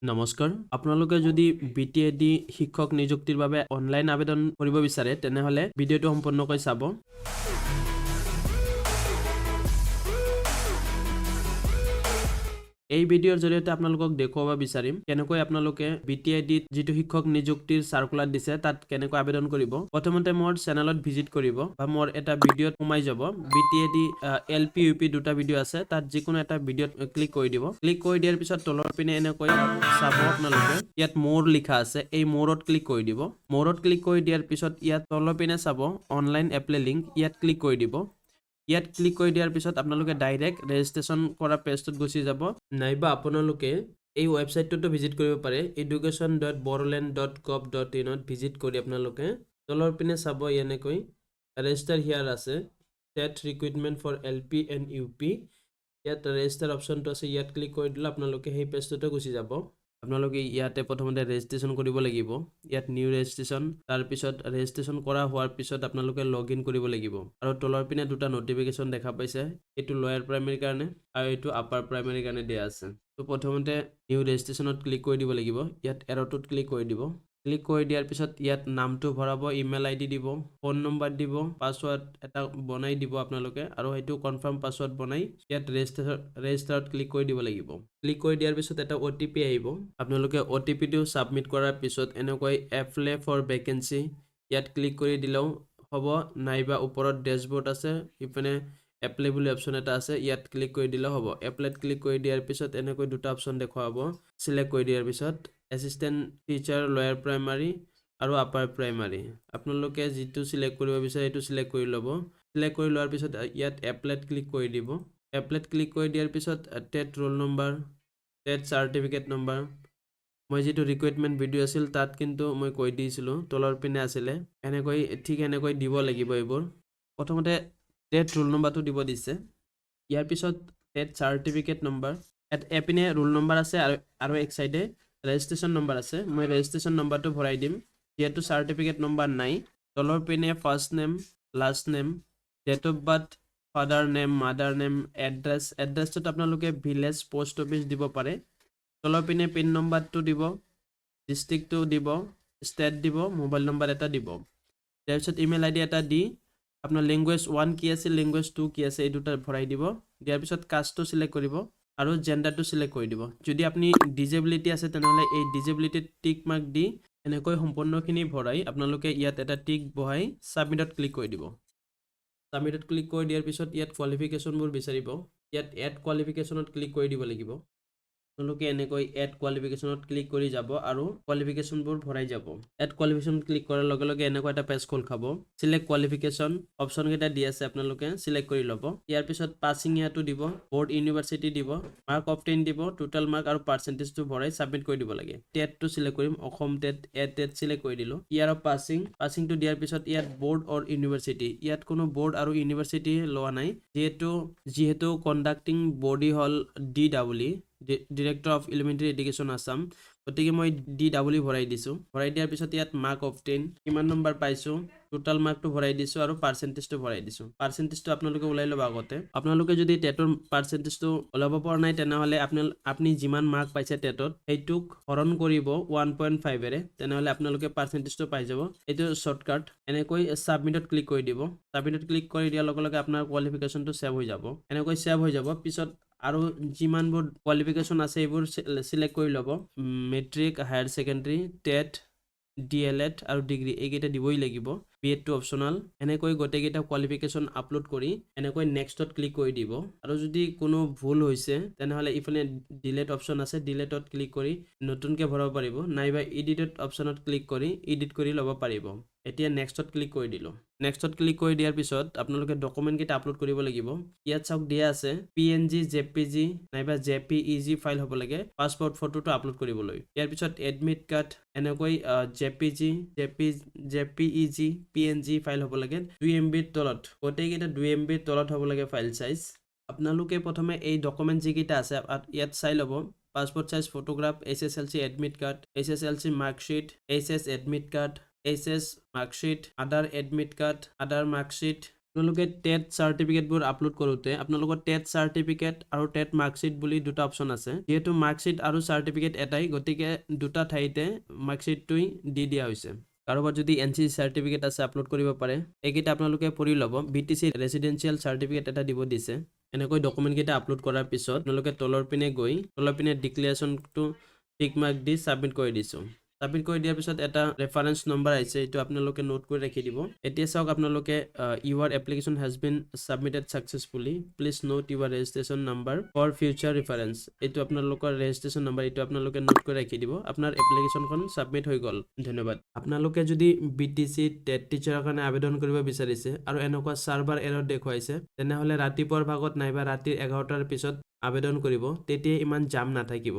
নমস্কাৰ আপোনালোকে যদি BTET শিক্ষক নিযুক্তিৰ বাবে অনলাইন আবেদন কৰিব বিচাৰে তেনেহলে ভিডিঅটো সম্পূৰ্ণকৈ চাব এই ভিডিঅৰ জৰিয়তে আপোনালোকক দেখুৱাব বিচাৰিম কেনেকৈ আপোনালোকে BTET যেটো শিক্ষক নিযুক্তিৰ সাৰ্কুলাৰ দিছে তাত কেনেকৈ আবেদন কৰিব প্ৰথমতে মোৰ চেনেলত ভিজিট কৰিব বা মোৰ এটা ভিডিঅত সোমাই যাব BTET LP UP দুটা ভিডিঅ আছে তাত যিকোনো এটা ভিডিঅত ক্লিক কৰি দিব ক্লিক কৰি দিয়াৰ পিছত তলৰ পিনে এনেকৈ চাব আপোনালোকে ইয়াত মোৰ লিখা আছে এই মোৰত ক্লিক কৰি দিব মোৰত ক্লিক কৰি দিয়াৰ পিছত ইয়াত তলৰ পিনে চাব অনলাইন এপ্লাই লিংক ইয়াত ক্লিক কৰি দিব ইয়াত ক্লিক কৰি দিয়াৰ পিছত আপোনালোকে ডাইৰেক্ট ৰেজিষ্ট্ৰেচন কৰা পেজটোত গুচি যাব নাইবা আপোনালোকে এই ওয়েবসাইটটো ভিজিট কৰিব পাৰে education.boroland.govt.in ত ভিজিট কৰি আপোনালোকে তলৰ পিনে চাব এনেকৈ ৰেজিষ্টাৰ হিয়াৰ আছে TET recruitment for LP and UP ইয়াত ৰেজিষ্টাৰ অপচনটো আছে ইয়াত ক্লিক কৰি দিলে আপোনালোকে সেই পেজটোতে গুচি যাব আপোনালোকে ইয়াতে প্ৰথমতে ৰেজিষ্ট্ৰেচন কৰিব লাগিব ইয়াত নিউ ৰেজিষ্ট্ৰেচন তাৰ পিছত ৰেজিষ্ট্ৰেচন কৰা হোৱাৰ পিছত আপোনালোকে লগইন কৰিব লাগিব আৰু তলৰ পিনে দুটা নোটিফিকেশন দেখা পাইছে এটো লোয়াৰ প্ৰাইমাৰী কাৰণে আৰু এটো আপাৰ প্ৰাইমাৰী কাৰণে দিয়া আছে তো প্ৰথমতে নিউ ৰেজিষ্ট্ৰেচনত ক্লিক কৰি দিব লাগিব ইয়াত এৰটোত ক্লিক কৰি দিব ক্লিক কৰি দিয়াৰ পিছত ইয়াত নামটো ভৰাব ইমেইল আইডি দিব ফোন নম্বৰ দিব পাসওয়াৰ্ড এটা বনাই দিব আপোনালোকে আৰু হেতু কনফাৰ্ম পাসওয়াৰ্ড বনাই ইয়াত ৰেজিষ্টাৰত ক্লিক কৰি দিব লাগিব ক্লিক কৰি দিয়াৰ পিছত এটা OTP আহিব আপোনালোকে OTP টো সাবমিট কৰাৰ পিছত এনেকৈ এপ্লাই ফৰ ভ্যাকেন্সি ইয়াত ক্লিক কৰি দিলেও হ'ব নাইবা ওপৰত ড্যাশবোৰ্ড আছে ইফানে এপ্লাই বুলি অপচন এটা আছে ইয়াত ক্লিক কৰি দিলে হ'ব এপ্লাইত ক্লিক কৰি দিয়াৰ পিছত এনেকৈ দুটা অপচন দেখুৱাব সিলেক্ট কৰি দিয়াৰ পিছত অ্যাসিস্ট্যান্ট টিচাৰ লোয়াৰ প্ৰাইমাৰী আৰু আপাৰ প্ৰাইমাৰী আপোনালোকে যেটো সিলেক্ট কৰিব বিচাৰে এটো সিলেক্ট কৰি ল'ব সিলেক্ট কৰি লোৱাৰ পিছত ইয়াত এপ্লাইত ক্লিক কৰি দিব এপ্লাইত ক্লিক কৰি দিয়াৰ পিছত TET roll number TET certificate number মই যেটো ৰিকুইৰমেন্ট ভিডিও আছিল তাত কিন্তু মই কৈ দিছিলো তলৰ পিনে আছিল এনেকৈ ঠিক এনেকৈ দিব লাগিব এইবোৰ প্ৰথমতে TET ৰোল নম্বৰটো দিব দিছে ইয়াৰ পিছত TET সাৰ্টিফিকেট নম্বৰ এপিনে ৰোল নম্বৰ আছে আৰু এক সাইডে ৰেজিষ্ট্ৰেচন নম্বৰ আছে মই ৰেজিষ্ট্ৰেচন নম্বৰটো ভৰাই দিম যেটো সাৰ্টিফিকেট নম্বৰ নাই তলৰ পিনে first name last name date of birth father name mother name এড্ৰেছটো আপোনালোকে ভিলেজ পোষ্ট অফিচ দিব পাৰে তলৰ পিনে পিন নম্বৰটো দিব ডিস্ট্ৰিক্টটো দিব ষ্টেট দিব মোবাইল নম্বৰ এটা দিব তাৰ পিছত ইমেইল আইডি এটা দি আপোনাৰ ল্যাঙ্গুৱেজ 1 কি আছে ল্যাঙ্গুৱেজ 2 কি আছে এই দুটা ভৰাই দিব ইয়াৰ পিছত কাষ্টটো সিলেক্ট কৰিব আৰু জেন্ডাৰটো সিলেক্ট কৰি দিব যদি আপুনি ডিজেবিলিটি আছে তেনেহলে এই ডিজেবিলিটি টিক মাৰ্ক দি এনেকৈ সম্পূৰ্ণখিনি ভৰাই আপোনালোকে ইয়াত এটা টিক বহাই সাবমিটত ক্লিক কৰি দিব সাবমিটত ক্লিক কৰি দিয়াৰ পিছত ইয়াত কোৱালিফিকেশনবোৰ বিচাৰিব ইয়াত এড কোৱালিফিকেশনত ক্লিক কৰি দিব লাগিব আপোনালোকে এনেকৈ এড কোৱালিফিকেশনত ক্লিক কৰি যাব আৰু কোৱালিফিকেশনবোৰ ভৰাই যাব এড কোৱালিফিকেশন ক্লিক কৰাৰ লগে লগে এনেকৈ এটা পেজ খোল খাব সিলেক্ট কোৱালিফিকেশন অপচন কেইটা দি আছে আপোনালোকে সিলেক্ট কৰি ল'ব ইয়াৰ পিছত পাসিং ইয়াৰটো দিব বোৰ্ড ইউনিভাৰ্সিটি দিব মাৰ্ক অফ 10 দিব টোটাল মাৰ্ক আৰু পাৰ্চেন্টেজটো ভৰাই সাবমিট কৰি দিব লাগে টেট টো সিলেক্ট কৰিম অসম টেট টেট সিলেক্ট কৰি দিলো ইয়াৰ পাসিংটো দিয়াৰ পিছত ইয়াত বোৰ্ড অৰ ইউনিভাৰ্সিটি ইয়াত কোনো বোৰ্ড আৰু ইউনিভাৰ্সিটি লোৱা নাই যেহেতু conducting body hall DW Director of Elementary Education Assam গতিকে মই DW ভৰাই দিছো ভৰাই দিয়াৰ পিছত ইয়াত মাৰ্ক অফ 10 কিমান নম্বৰ পাইছো টোটাল মাৰ্কটো ভৰাই দিছো আৰু পাৰ্চেন্টেজটো ভৰাই দিছো পাৰ্চেন্টেজটো আপোনালোকে উলাই লব আগতে আপোনালোকে যদি টেটৰ পাৰ্চেন্টেজটো ওলাব পৰা নাই তেনেহলে আপুনি যিমান মাৰ্ক পাইছে টেটত এইটোক হৰণ কৰিব 1.5 এৰে তেনেহলে আপোনালোকে পাৰ্চেন্টেজটো পাই যাব এইটো শৰ্টকাট এনেকৈ সাবমিটত ক্লিক কৰি দিব সাবমিটত ক্লিক কৰি দিয়াৰ লগে লগে আপোনাৰ কোৱালিফিকেশনটো সেভ হৈ যাব এনেকৈ সেভ হৈ যাব পিছত আৰু যিমানবোৰ কোৱালিফিকেশন আছে এইবোৰ সিলেক্ট কৰি ল'ব matric higher secondary TET DLED আৰু ডিগ্ৰী এইকেইটা দিবই লাগিব B.Ed টো অপচনাল এনেকৈ গোটেইকেইটা কোৱালিফিকেশন আপলোড কৰি এনেকৈ নেক্সটত ক্লিক কৰি দিব আৰু যদি কোনো ভুল হৈছে তেনেহলে ইফালে ডিলিট অপচন আছে ডিলিটত ক্লিক কৰি নতুনকৈ ভৰাব পাৰিব নাইবা এডিটত অপচনত ক্লিক কৰি এডিট কৰি ল'ব পাৰিব এতিয়া নেক্সটত ক্লিক কৰি দিলো নেক্সটত ক্লিক কৰি দিয়াৰ পিছত আপোনালোকে ডকুমেন্ট কেইটা আপলোড কৰিব লাগিব ইয়াত চাওক দিয়া আছে PNG JPG নাইবা JPEG ফাইল হ'ব লাগে পাসপোৰ্ট ফটোটো আপলোড কৰিবলৈ ইয়াৰ পিছত এডমিট কাৰ্ড এনেকৈ JPEG PNG ফাইল হ'ব লাগে 2 MB তলত গোটেইকেইটা 2 MB তলত হ'ব লাগে ফাইল সাইজ আপোনালোকে প্ৰথমে এই ডকুমেন্ট যিকেইটা আছে ইয়াত চাই ল'ব passport size photograph SSLC admit card SSLC marksheet SS admit card SS marksheet, other admit card, other marksheet, আপোনালোকে টেট চাৰ্টিফিকেটবোৰ আপলোড কৰোঁতে আপোনালোকৰ টেট চাৰ্টিফিকেট আৰু টেট মাৰ্কশ্বিট বুলি দুটা অপশ্যন আছে যিহেতু মাৰ্কশ্বিট আৰু চাৰ্টিফিকেট এটাই গতিকে দুটা ঠাইতে মাৰ্কশ্বিটটোই দি দিয়া হৈছে কাৰোবাৰ যদি NCC চাৰ্টিফিকেট আছে আপলোড কৰিব পাৰে এইকেইটা আপোনালোকে পঢ়ি ল'ব BTC ৰেচিডেন্সিয়েল চাৰ্টিফিকেট এটা দিব দিছে এনেকৈ ডকুমেণ্টকেইটা আপলোড কৰাৰ পিছত আপোনালোকে তলৰ পিনে গৈ তলৰ পিনে ডিক্লেৰেশ্যনটো টিক মাৰ্ক দি ছাবমিট কৰি দিছোঁ সাবমিট কৰি দিয়াৰ পিছত এটা ৰেফাৰেন্স নম্বৰ আহিছে এইটো আপোনালোকে নোট কৰি ৰাখি দিব এতিয়া চাওক আপোনালোকে your application has been submitted successfully please note your registration number for future reference এইটো আপোনালোকৰ ৰেজিষ্ট্ৰেচন নাম্বাৰ এইটো আপোনালোকে নোট কৰি ৰাখি দিব আপোনাৰ এপ্লিকেশ্যনখন সাবমিট হৈ গ'ল ধন্যবাদ আপোনালোকে যদি BTC TET টিচাৰৰ কাৰণে আবেদন কৰিব বিচাৰিছে আৰু এনেকুৱা সাৰ্ভাৰ এৰৰ দেখুৱাইছে তেনেহলে ৰাতিপুৱাৰ ভাগত নাইবা ৰাতি 11টাৰ পিছত আবেদন কৰিব তেতিয়া ইমান জাম নাথাকিব